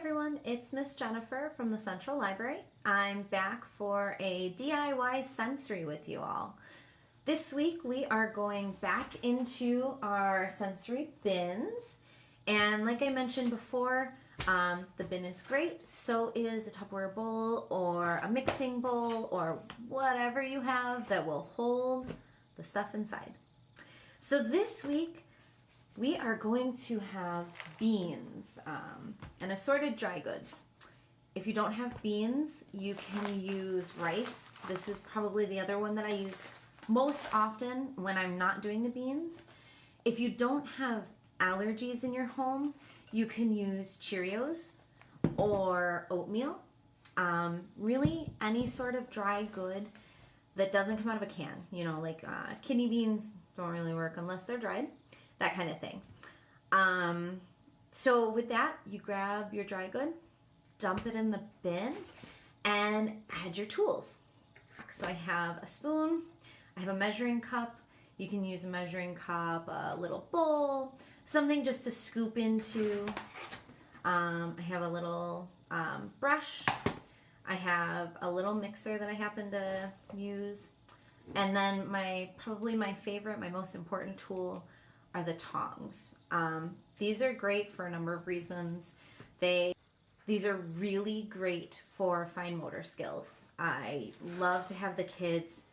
everyone, it's Miss Jennifer from the Central Library. I'm back for a DIY sensory with you all. This week we are going back into our sensory bins, and like I mentioned before, the bin is great, so is a Tupperware bowl or a mixing bowl or whatever you have that will hold the stuff inside. So this week we are going to have beans and assorted dry goods. If you don't have beans, you can use rice. This is probably the other one that I use most often when I'm not doing the beans. If you don't have allergies in your home, you can use Cheerios or oatmeal. Really any sort of dry good that doesn't come out of a can. You know, like kidney beans don't really work unless they're dried. That kind of thing. So with that, you grab your dry good, dump it in the bin, and add your tools. So I have a spoon, I have a measuring cup. You can use a measuring cup, a little bowl, something just to scoop into. I have a little brush. I have a little mixer that I happen to use. And then probably my favorite, my most important tool are the tongs. These are great for a number of reasons. These are really great for fine motor skills. I love to have the kids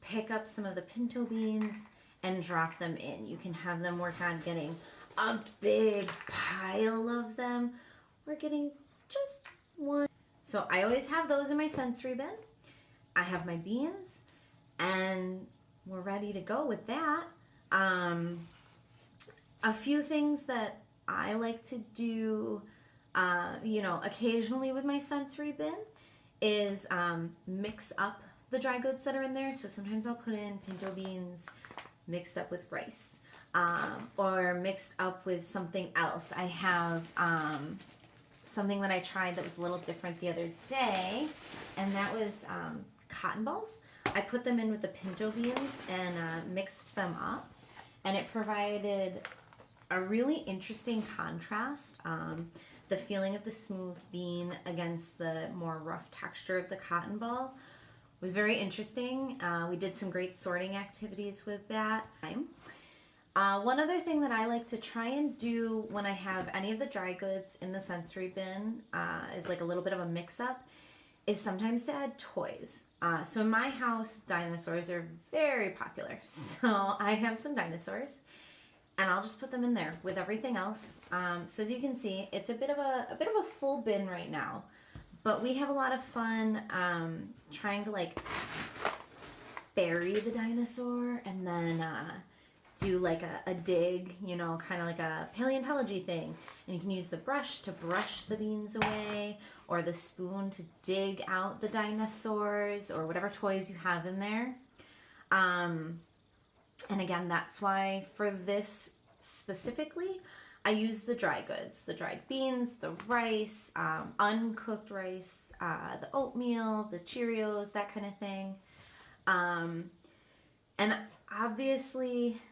pick up some of the pinto beans and drop them in. You can have them work on getting a big pile of them or getting just one. So I always have those in my sensory bin. I have my beans and we're ready to go with that. A few things that I like to do, occasionally with my sensory bin is mix up the dry goods that are in there. So sometimes I'll put in pinto beans mixed up with rice or mixed up with something else. I have something that I tried that was a little different the other day, and that was cotton balls. I put them in with the pinto beans and mixed them up, and it provided a really interesting contrast. The feeling of the smooth bean against the more rough texture of the cotton ball was very interesting. We did some great sorting activities with that. One other thing that I like to try and do when I have any of the dry goods in the sensory bin is like a little bit of a mix-up, is sometimes to add toys. So in my house, dinosaurs are very popular. So I have some dinosaurs, and I'll just put them in there with everything else. So as you can see, it's a bit of a full bin right now, but we have a lot of fun trying to like bury the dinosaur and then do like a dig, kind of like a paleontology thing. And you can use the brush to brush the beans away, or the spoon to dig out the dinosaurs, or whatever toys you have in there. And again, that's why for this specifically, I use the dry goods, the dried beans, the rice, uncooked rice, the oatmeal, the Cheerios, that kind of thing. And obviously,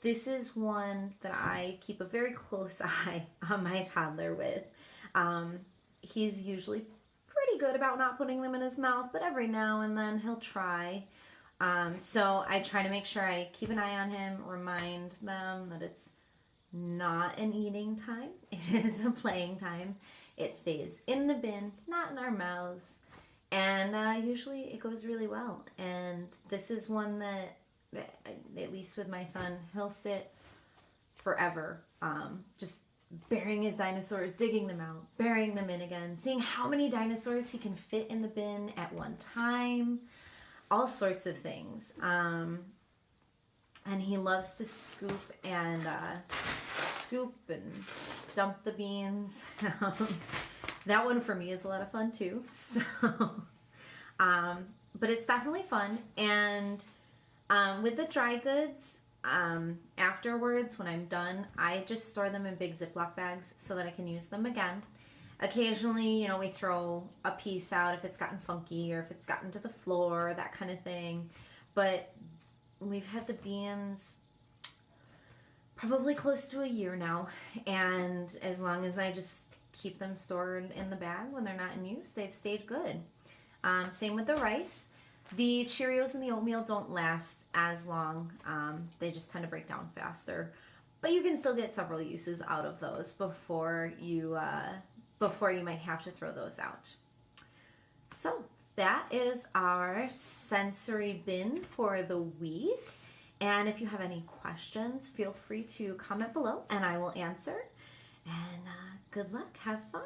this is one that I keep a very close eye on my toddler with. He's usually pretty good about not putting them in his mouth, but every now and then he'll try. So I try to make sure I keep an eye on him, remind them that it's not an eating time. It is a playing time. It stays in the bin, not in our mouths. And usually it goes really well. And this is one that, at least with my son, he'll sit forever, just burying his dinosaurs, digging them out, burying them in again, seeing how many dinosaurs he can fit in the bin at one time, all sorts of things. And he loves to scoop and dump the beans. That one for me is a lot of fun too. So, but it's definitely fun. And with the dry goods, afterwards, when I'm done, I just store them in big Ziploc bags so that I can use them again. Occasionally, we throw a piece out if it's gotten funky or if it's gotten to the floor, that kind of thing. But we've had the beans probably close to a year now, and as long as I just keep them stored in the bag when they're not in use, they've stayed good. Same with the rice. The Cheerios and the oatmeal don't last as long. They just tend to break down faster. But you can still get several uses out of those before you might have to throw those out. So that is our sensory bin for the week. And if you have any questions, feel free to comment below and I will answer. And good luck. Have fun.